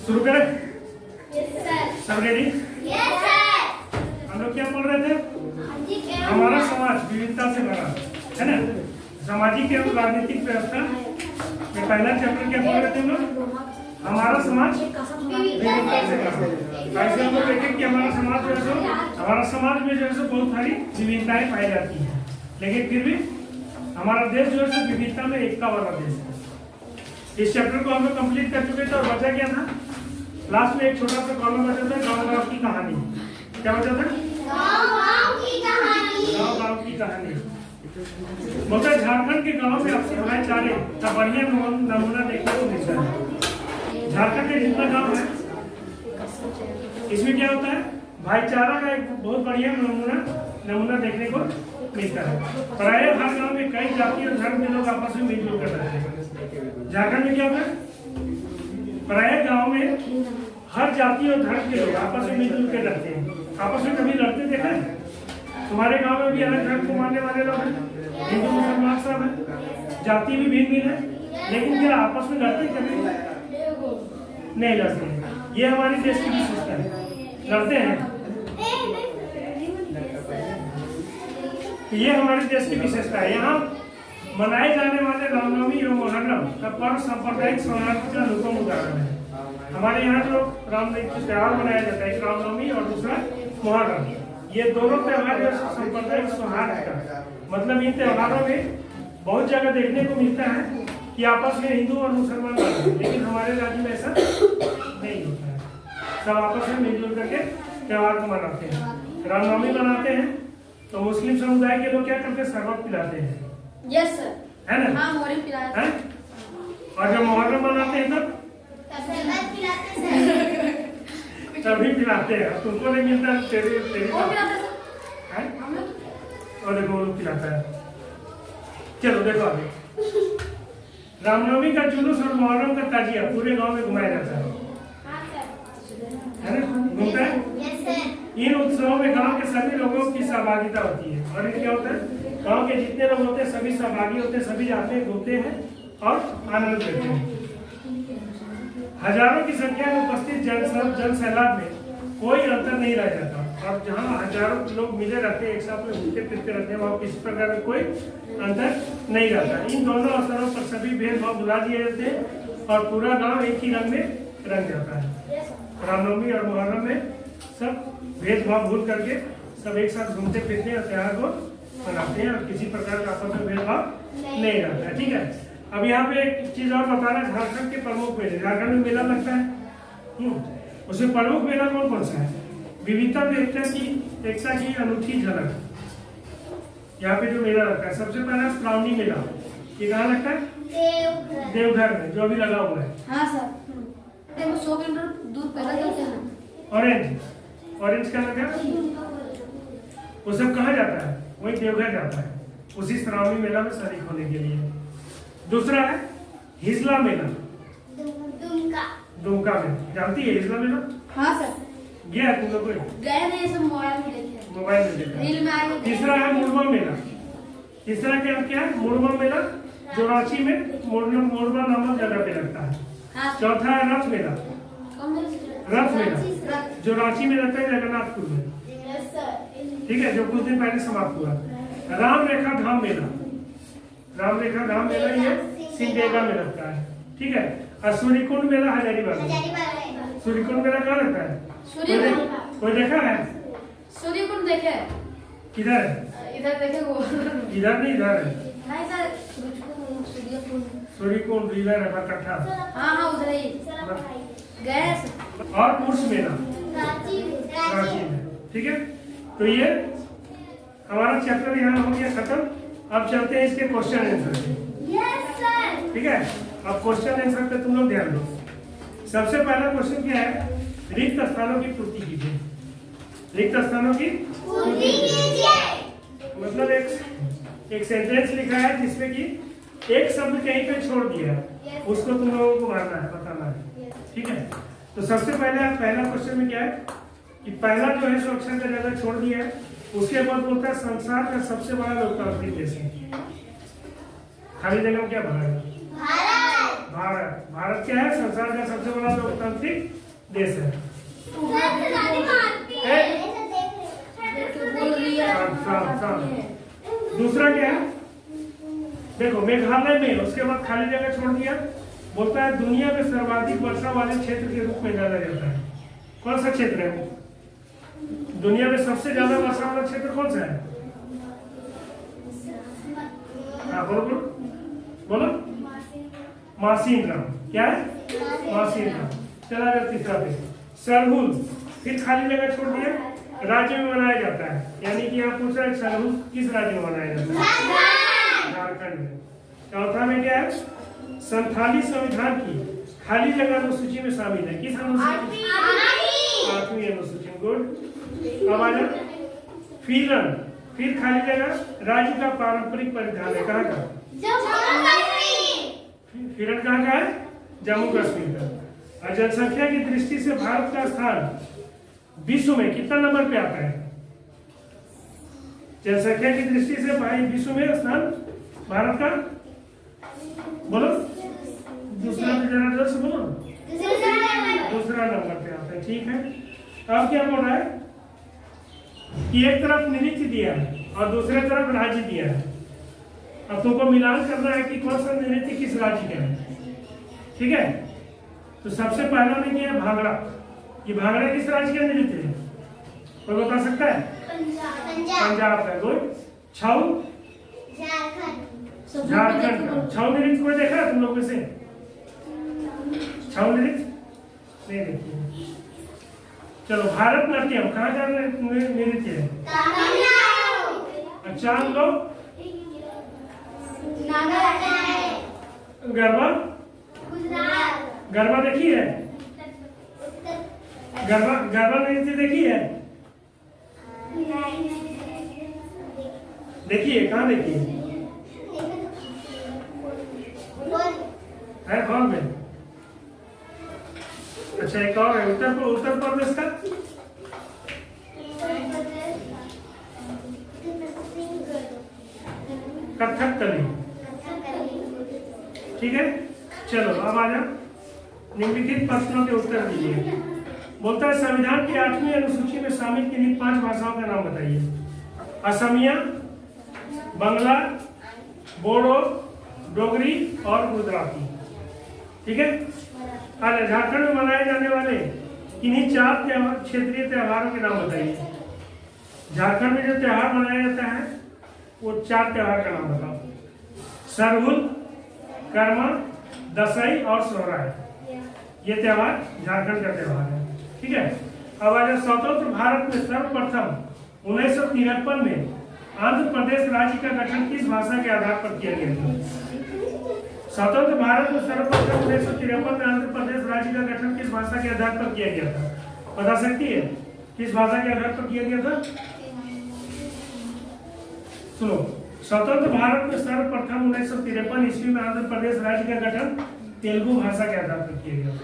शुरू करें? Yes sir. सब रेडी? Yes sir. हम लोग क्या बोल रहे थे? हमारा समाज विविधता से भरा है ना। सामाजिक एवं राजनीतिक व्यवस्था में पहला चैप्टर क्या बोल रहे थे हम लोग? हमारा समाज विविधता से भरा। ऐसे हम लोग देखें कि हमारा समाज जो है हमारा समाज में जो है बहुत सारी विविधताएं पाई जाती हैं, लेकिन फिर भी हमारा देश जो है विविधता में एकता वाला देश है। इस चैप्टर को हम लोग कंप्लीट कर चुके थे और बचा क्या था? लास्ट में एक छोटा सा कॉलम बचा था, गाँव-गाँव की कहानी। क्या बचा था? गाँव-गाँव की कहानी। गाँव-गाँव की कहानी। मतलब झारखंड के गाँव में आपसे भाईचारे का बढ़िया नमूना देखने को मिलता है। झारखंड के जितना गाँव है इसमें क्या होता है? भाईचारा का एक बहुत बढ़िया नमूना देखने को मिलता है। प्राय हर गाँव में कई जाति और धर्म के लोग आपस में मिलजुल कर रहते हैं। झारखंड में क्या होता है? प्राय गाँव में हर जाति और धर्म के लोग आपस में मिलजुल कर रहते हैं। आपस में कभी लड़ते देखा है? तुम्हारे गांव में भी अलग धर्म को मानने वाले लोग हैं, हिंदू मुसलमान सब हैं, जाति भी भिन्न भिन्न है, लेकिन क्या आपस में लड़ते कभी नहीं लड़ते? ये हमारे देश की विशेषता है। लड़ते हैं ये हमारे देश की विशेषता है। यहाँ मनाए जाने वाले रामनवमी और मुहर्रम का पर्व सांप्रदायिक सौहार्द का अनुपम उदाहरण है। हमारे यहाँ जो रामनवमी त्योहार मनाया जाता है, एक रामनवमी और दूसरा मुहर्रम, ये दोनों त्योहार जो सांप्रदायिक सौहार्द का मतलब इन त्योहारों में बहुत जगह देखने को मिलता है कि आपस में हिंदू और मुसलमान रहते हैं, लेकिन हमारे राज्य में ऐसा नहीं होता है। सब आपस में मिलजुल करके त्योहार को मनाते हैं। रामनवमी मनाते हैं तो मुस्लिम समुदाय के लोग क्या करते हैं? शरबत पिलाते हैं। Yes sir. है ना? हाँ, मोहर्रम पिलाते हैं। और जब मुहर्रम मनाते हैं तब शरबत पिलाते हैं। तभी पिलाते हैं। तुमको नहीं मिलता? तेरे कौन पिलाता है सर? हम लोग। और देखो वो लोग पिलाता है। चलो देखो आगे। रामनवमी का जुलूस और मुहर्रम का ताजिया पूरे गांव में घुमाया जाता है। है ना? घूमता है? Yes sir. इन उत्सवों में गांव के सभी लोगों की सहभागिता होती है। और क्या होता है? गांव के जितने लोग होते हैं सभी सहभागी होते हैं, सभी जाते हैं, घूमते हैं और आनंद लेते हैं। हजारों की संख्या में उपस्थित जन सैलाब में कोई अंतर नहीं रह जाता। और जहाँ हजारों लोग मिले रहते हैं, एक साथ में घूमते फिरते रहते हैं, वहाँ किसी प्रकार का कोई अंतर नहीं रहता। इन दोनों अवसरों पर सभी भेदभाव भुला दिए जाते हैं और पूरा गांव एक ही रंग में रंग जाता है। रामनवमी और मुहर्रम में सब भेदभाव भूल करके सब एक साथ घूमते फिरते हैं, त्योहार को मनाते हैं और किसी प्रकार का आपस में भेदभाव नहीं रहता है। ठीक है। अब यहाँ पे एक चीज और बताना, झारखंड के प्रमुख मेले। झारखंड में मेला लगता है, उसमें प्रमुख मेला कौन कौन सा है? विविधता में एकता की अनूठी झलक। यहाँ पे जो मेला लगता है, सबसे पहला श्रावणी मेला। ये कहाँ लगता है? देवघर में, जो अभी लगा हुआ है। हाँ सर। 100 किलोमीटर दूर पहले ऑरेंज का लगा, वो सब कहाँ जाता है? वही देवघर जाता है, उसी श्रावणी मेला में शरीक होने के लिए। दूसरा है हिजला मेला, दुमका में। जानती है हिजला मेला? हाँ सर। गया है तुम लोग? गए नहीं, सब मोबाइल में देखे। मोबाइल में देखा। रील में आए। तीसरा है मुड़मा मेला। तीसरा क्या है? मुड़मा मेला, जो रांची में मुड़मा नामक जगह पे लगता है। हाँ। चौथा है रथ मेला। रथ मेला जो रांची में लगता है, जगन्नाथपुर में। ठीक है, जो कुछ दिन पहले समाप्त हुआ। राम रेखा धाम मेला, राम रेखा धाम मेला ये सिमडेगा में लगता है। ठीक है। और सूर्यकुंड मेला हजारीबाग में। सूर्यकुंड मेला कहाँ लगता है? कोई देखा है? सूर्यकुंड देखे? किधर है? इधर देखे वो। इधर नहीं, इधर है। नहीं सर, सूर्यकुंड रिवर है बरकट्ठा। हाँ हाँ, उधर ही गए सर। और उर्स मेला रांची में। ठीक है। तो ये हमारा चैप्टर यहाँ हो गया खत्म। अब चलते हैं इसके क्वेश्चन आंसर पे। Yes sir. ठीक है। अब क्वेश्चन आंसर पे तुम लोग ध्यान दो। सबसे पहला क्वेश्चन क्या है? रिक्त स्थानों की पूर्ति कीजिए। रिक्त स्थानों की पूर्ति कीजिए। मतलब एक सेंटेंस लिखा है जिसमें कि एक शब्द कहीं पे छोड़ दिया, उसको तुम लोगों को मारना है, बताना है। ठीक है। तो सबसे पहले पहला क्वेश्चन में क्या है कि पहला जो है सो अक्षर का जगह छोड़ दिया है, उसके बाद बोलता है संसार का सबसे बड़ा लोकतांत्रिक देश है। खाली जगह में क्या भरा है? भारत क्या है? संसार का सबसे बड़ा लोकतांत्रिक देश है। दूसरा क्या है? देखो मेघालय में, उसके बाद खाली जगह छोड़ दिया, बोलता है दुनिया में सर्वाधिक वर्षा वाले क्षेत्र के रूप में जाना जाता है। कौन सा क्षेत्र है वो? दुनिया में सबसे ज्यादा वर्षा वाला क्षेत्र कौन सा है? हाँ बोलो बोलो बोलो। मार्सिन राम। क्या है? मार्सिन राम। चला गया तीसरा पे सरहुल। फिर खाली जगह छोड़ दिया, राज्य में मनाया जाता है, यानी कि यहाँ पूछ रहा है सरहुल किस राज्य में मनाया जाता है? झारखंड में। चौथा में क्या है? संथाली संविधान की खाली जगह अनुसूची में शामिल है। किस अनुसूची? 8वीं अनुसूची। गुड। अब आ जाओ फिरन। फिर खाली जगह राज्य का पारंपरिक परिधान है। कहाँ का? फिरन कहाँ का है? जम्मू कश्मीर का। और जनसंख्या की दृष्टि से भारत का स्थान विश्व में कितना नंबर पे आता है? जनसंख्या की दृष्टि से भाई विश्व में स्थान भारत का बोलो। दूसरा पे जरा जोर से बोलो। दूसरा नंबर पे आता है। ठीक है। अब क्या बोल रहा है कि एक तरफ नृत्य दिया है और दूसरे तरफ राज्य दिया है। अब तुमको मिलान करना है कि कौन सा नृत्य किस राज्य का है। ठीक है। तो सबसे पहला में क्या है? भांगड़ा। ये भांगड़ा किस राज्य का नृत्य है? कोई बता सकता है? पंजाब का। गुड। छऊ? झारखंड का। छऊ नृत्य कोई देखा है तुम लोग में से? छऊ नृत्य नहीं देखी। चलो भारत नाट्यम कहाँ का नृत्य है? चांद लो। गरबा? गरबा देखी है? गरबा नृत्य देखी है? देखिए कहाँ देखिए? है कौन में? अच्छा एक और है उत्तर प्रदेश का। कथकली। ठीक है। चलो अब आ जाओ निम्नलिखित प्रश्नों के उत्तर दीजिए। बोलता है संविधान की 8वीं अनुसूची में शामिल किन्हीं 5 भाषाओं का नाम बताइए। असमिया, बांग्ला, बोडो, डोगरी और गुजराती। ठीक है। अरे झारखंड में मनाए जाने वाले किन्हीं 4 क्षेत्रीय त्योहारों के नाम बताइए। झारखंड में जो त्योहार मनाया जाता है वो 4 त्योहार का नाम बताओ। सरहुल, कर्मा, दशई और सोहराय। ये त्योहार झारखंड का त्योहार है। ठीक है। अब आज स्वतंत्र भारत में सर्वप्रथम 1953 में आंध्र प्रदेश राज्य का गठन किस भाषा के आधार पर किया गया था? स्वतंत्र भारत में सर्वप्रथम 1953 में आंध्र प्रदेश राज्य का गठन किस भाषा के आधार पर किया गया था? बता सकती है किस भाषा के आधार पर किया गया था? सुनो, स्वतंत्र भारत में सर्वप्रथम 1953 ईस्वी में आंध्र प्रदेश राज्य का गठन तेलुगु भाषा के आधार पर किया गया था।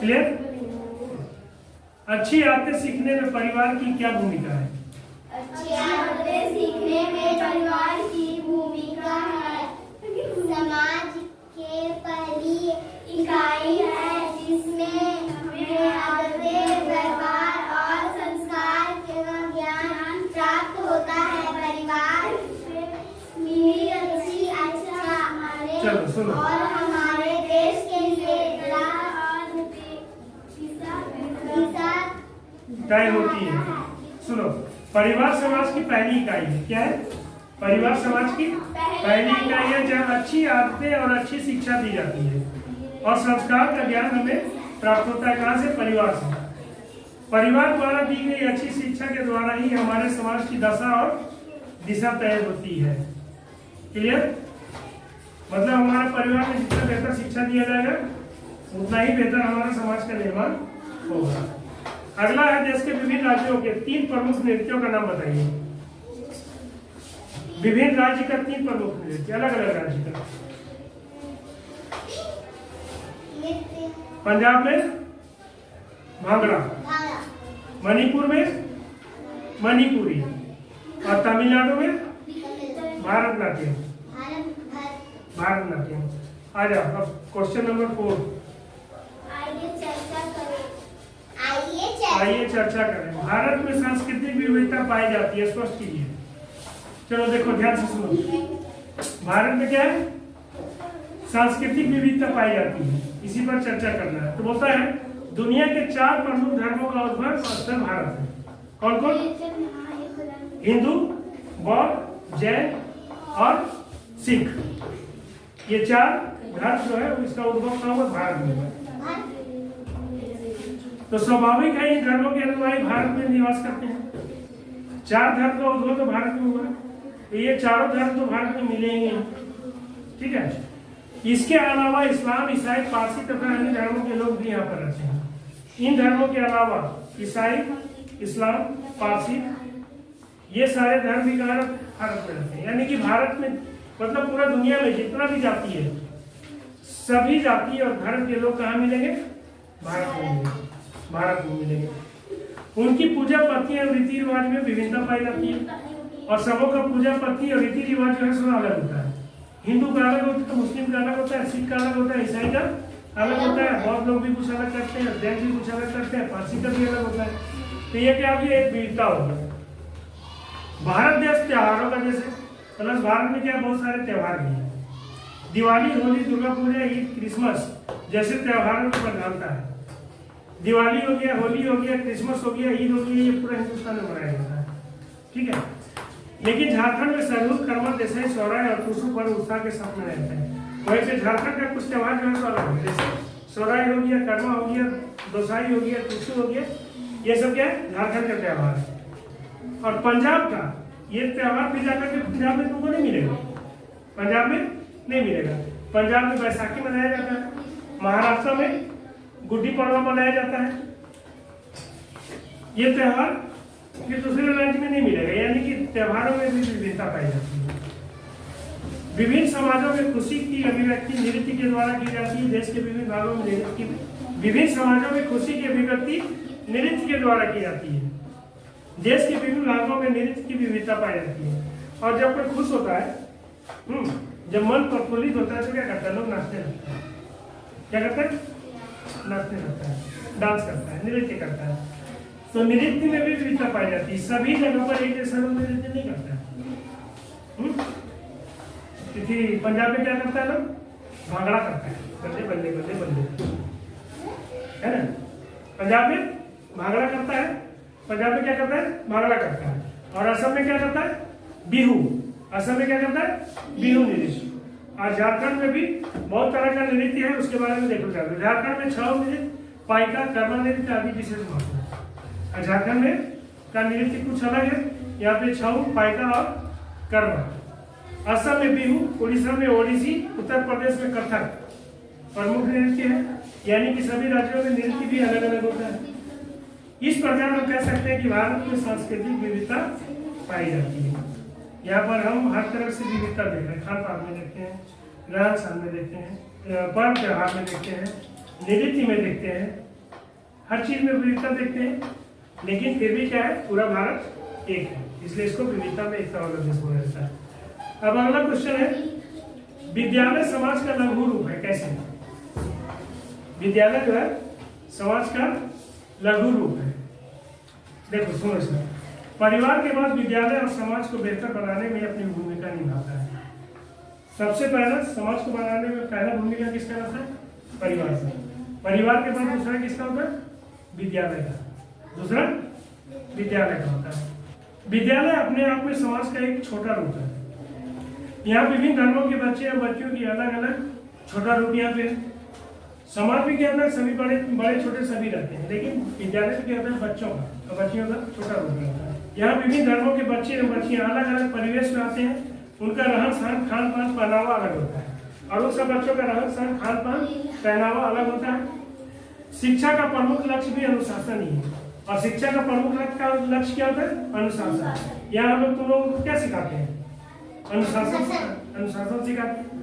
क्लियर? अच्छी आदतें सीखने में परिवार की क्या भूमिका है? अच्छी आदतें सीखने में परिवार की भूमिका है। समाज के पहली इकाई है जिसमें हमें आदतें, व्यवहार और संस्कार का ज्ञान प्राप्त होता है। परिवार मिली अच्छी अच्छा हमारे और हमारे देश के लिए तय होती है। सुनो, परिवार समाज की पहली इकाई है। क्या है? परिवार समाज की पहली इकाई है जहाँ अच्छी आदतें और अच्छी शिक्षा दी जाती है और संस्कार का ज्ञान हमें प्राप्त होता है। कहाँ से? परिवार से। परिवार द्वारा दी गई अच्छी शिक्षा के द्वारा ही हमारे समाज की दशा और दिशा तय होती है। क्लियर? मतलब हमारे परिवार में जितना बेहतर शिक्षा दिया जाएगा उतना ही बेहतर हमारा समाज का निर्माण होगा। अगला है देश के विभिन्न राज्यों के 3 प्रमुख नृत्यों का नाम बताइए। विभिन्न राज्य का 3 प्रमुख नृत्य, अलग अलग राज्य का। पंजाब में भांगड़ा, मणिपुर में मणिपुरी और तमिलनाडु में भारतनाट्यम। भारतनाट्यम। आ जाओ अब क्वेश्चन नंबर 4। आइए चर्चा करें। भारत में सांस्कृतिक विविधता पाई जाती है, स्पष्ट कीजिए। चलो देखो ध्यान से सुनो। भारत में क्या है? सांस्कृतिक विविधता पाई जाती है, इसी पर चर्चा करना है। तो बोलता है दुनिया के 4 प्रमुख धर्मों का उद्भव स्थल भारत है। कौन कौन? हिंदू, बौद्ध, जैन और सिख। ये 4 धर्म जो है इसका उद्भव कहाँ हुआ? भारत में हुआ। तो स्वाभाविक है इन धर्मों के अनुयायी भारत में निवास करते हैं। 4 धर्म का उद्भव तो भारत में हुआ, तो ये चारों धर्म तो भारत में मिलेंगे, ठीक है। इसके अलावा इस्लाम, ईसाई, पारसी तथा अन्य धर्मों के लोग भी यहाँ पर रहते हैं। इन धर्मों के अलावा ईसाई, इस्लाम, पारसी, ये सारे धर्म भी कहाँ भारत में रहते हैं। यानी कि भारत में मतलब पूरा दुनिया में जितना भी जाति है, सभी जाति और धर्म के लोग कहाँ मिलेंगे? भारत में मिलेंगे, भारत में मिलेंगे। उनकी पूजा पद्धति और रीति रिवाज में विभिन्नता पाई जाती है, और सबों का पूजा पद्धति और रीति रिवाज जो है सब अलग होता है। हिंदू का अलग होता है, मुस्लिम का अलग होता है, सिख का अलग होता है, ईसाई का अलग होता है, बौद्ध लोग भी कुछ अलग करते हैं, जैन भी कुछ अलग करते हैं, पारसी का भी अलग होता है। तो ये क्या भी एक विविधता होगी। भारत देश त्योहारों का देश है, प्लस भारत में क्या बहुत सारे त्योहार भी हैं। दिवाली, होली, दुर्गा पूजा, ईद, क्रिसमस जैसे त्योहारों की प्रधानता है। दिवाली हो गया, होली हो गया, क्रिसमस हो गया, ईद हो गया, ये पूरा हिंदुस्तान में मनाया जाता है, ठीक है। लेकिन झारखंड में सरहूल, करवा, दशहरा, सोहराय और टूसू पर्व उत्साह के साथ मनाए जाते हैं। वहीं पे झारखंड का कुछ त्योहार जो है तो अलग है, जैसे सोहराय हो गया, करवा हो गया, दशहरा हो गया, टूसू हो गया, ये सब क्या है? झारखंड का त्योहार है। और पंजाब का ये त्योहार भी जाकर के पंजाब में तुमको नहीं मिलेगा, पंजाब में नहीं मिलेगा। पंजाब में बैसाखी मनाया जाता है, महाराष्ट्र में गुड्डी पड़वा मनाया जाता है। ये त्योहार ये दूसरे राज्य में नहीं मिलेगा, यानी कि त्योहारों में भी विविधता पाई जाती है। विभिन्न समाजों में खुशी की अभिव्यक्ति नृत्य के द्वारा की जाती है। देश के विभिन्न भागों में विभिन्न समाजों में खुशी की अभिव्यक्ति नृत्य के द्वारा की जाती है। देश के विभिन्न भागों में नृत्य की विविधता पाई जाती है। और जब कोई खुश होता है, जब मन प्रफुल्लित होता है तो क्या करता है? लोग नाचने लगता है। क्या करता है? नाचने लगता है, डांस करता है, नृत्य करता है। तो नृत्य में भी विविधता पाई जाती है। सभी जगह पर एक जैसा लोग नृत्य नहीं करता है। क्योंकि पंजाब में क्या करता है? लोग भांगड़ा करता है, बल्ले बल्ले बल्ले बल्ले, है ना। पंजाब में भांगड़ा करता है, पंजाब में क्या करता है? भांगड़ा करता है। और असम में क्या करता है? बिहू। असम में क्या करता है? बिहू नृत्य। और झारखंड में भी बहुत तरह का नृत्य है, उसके बारे में देखो। झारखंड में 6 नृत्य, पाइका, कर्मा नृत्य आदि विशेष महत्व है। और झारखंड में का नृत्य कुछ अलग है, यहाँ पे छऊ, पाइका और कर्मा। असम में बिहू, उड़ीसा में ओडिसी, उत्तर प्रदेश में कथक प्रमुख नृत्य है। यानी कि सभी राज्यों में नृत्य भी अलग अलग होता है। इस प्रकार हम कह सकते हैं कि भारत में सांस्कृतिक विविधता पाई जाती है। यहाँ पर हम हर तरह से विविधता देख रहे हैं। खान पान में देखते हैं, रहन सहन में देखते हैं, पर्व त्योहार में देखते हैं, नृत्य में देखते हैं, हर चीज में विविधता देखते हैं। लेकिन फिर भी क्या है? पूरा भारत एक है, इसलिए इसको विविधता में एकता वाला देश बोला जाता है। अब अगला क्वेश्चन है, विद्यालय समाज का लघु रूप है। कैसे? विद्यालय जो है समाज का लघु रूप है। देखो सुनो इसमें, परिवार के बाद विद्यालय और समाज को बेहतर बनाने में अपनी भूमिका निभाता है। सबसे पहला समाज को बनाने में पहला भूमिका किसका रहता है? परिवार का। परिवार के बाद दूसरा किसका होता है? विद्यालय का। दूसरा विद्यालय का होता है। विद्यालय अपने आप में समाज का एक छोटा रूप है। यहाँ विभिन्न धर्मों के बच्चे और बच्चों की अलग अलग छोटा रूप यहाँ पे है। समाज भी क्या होता है? सभी बड़े बड़े छोटे सभी रहते हैं, लेकिन विद्यालय क्या होता है? बच्चों का और बच्चियों का छोटा रूप रहता है। यहाँ विभिन्न धर्मों के बच्चे और बच्चियाँ अलग अलग परिवेश में आते हैं। उनका रहन सहन, खान पान, पहनावा अलग होता है, और उन सब बच्चों का रहन सहन, खान पान, पहनावा अलग होता है। शिक्षा का प्रमुख लक्ष्य भी अनुशासन ही है। और शिक्षा का प्रमुख लक्ष्य क्या होता है? अनुशासन। यहाँ हम लोग तुम लोगों को क्या सिखाते हैं? अनुशासन सिखाते हैं।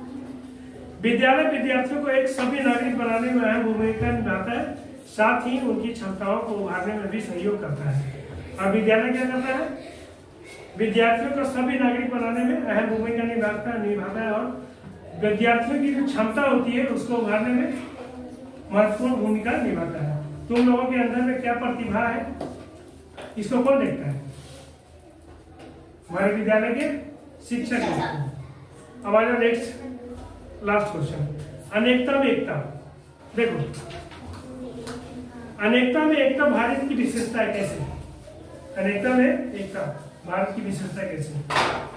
विद्यालय विद्यार्थियों को एक सभ्य नागरिक बनाने में अहम भूमिका निभाता है, साथ ही उनकी क्षमताओं को उभारने में भी सहयोग करता है। और विद्यालय क्या करता है? विद्यार्थियों को सभ्य नागरिक बनाने में अहम भूमिका निभाता है और विद्यार्थियों की जो क्षमता होती है उसको उभारने में महत्वपूर्ण भूमिका निभाता है। तुम लोगों के अंदर में क्या प्रतिभा है, इसको कौन देखता है? हमारे विद्यालय के शिक्षक देखते हैं। अब आ जाओ नेक्स्ट लास्ट क्वेश्चन, अनेकता में एकता। देखो, अनेकता में एकता भारत की विशेषता है कैसे? अनेकता में एकता भारत की विशेषता कैसे?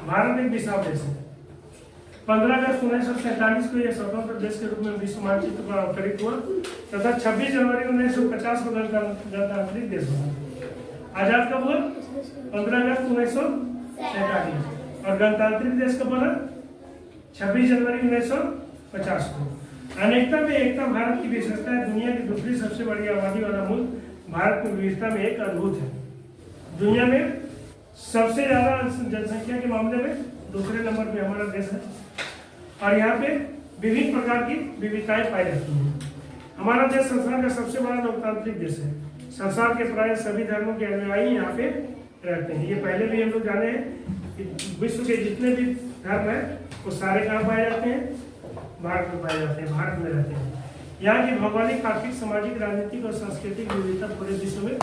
भारत एक विशाल देश है। 15 अगस्त 1947 को यह स्वतंत्र देश के रूप में विश्व मानचित्र पर अवतरित हुआ तथा 26 जनवरी 1950 को गणतांत्रिक देश बना। आजाद कब हुआ? 15 अगस्त 1947 और गणतांत्रिक देश कब बना? 26 जनवरी 1950 को। अनेकता में एकता भारत की विशेषता है। दुनिया की दूसरी सबसे बड़ी आबादी वाला मुल्क भारत की विविधता में एक अद्भुत है। दुनिया में सबसे ज्यादा जनसंख्या के मामले में दूसरे नंबर पे हमारा देश है और यहाँ पे विभिन्न प्रकार की विविधताएं पाई जाती हैं। हमारा देश संसार का सबसे बड़ा लोकतांत्रिक देश है। संसार के प्राय सभी धर्मों के अनुयायी यहाँ पे रहते हैं। ये पहले भी हम लोग जाने हैं कि विश्व के जितने भी धर्म है वो सारे कहाँ पाए जाते हैं? भारत में पाए जाते हैं, भारत में रहते हैं। यहाँ की भौगोलिक, आर्थिक, सामाजिक, राजनीतिक और सांस्कृतिक विविधता पूरे विश्व में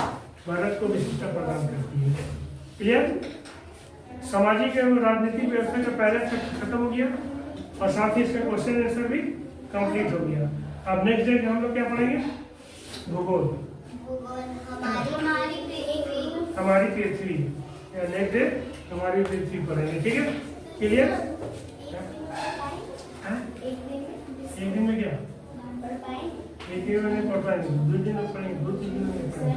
भारत को विशिष्टता प्रदान करती है। क्लियर? सामाजिक एवं राजनीतिक व्यवस्था का पहला खत्म हो गया और साथ ही इसका क्वेश्चन आंसर भी कंप्लीट हो गया। अब नेक्स्ट डे हम लोग क्या पढ़ेंगे? भूगोल, हमारी पृथ्वी। नेक्स्ट डे हमारी पृथ्वी पढ़ेंगे, ठीक है? क्लियर? एक दिन में क्या? एक दिन में नहीं पढ़ पाएंगे, 2 दिन में पढ़ेंगे, 2-3 दिन में पढ़ेंगे।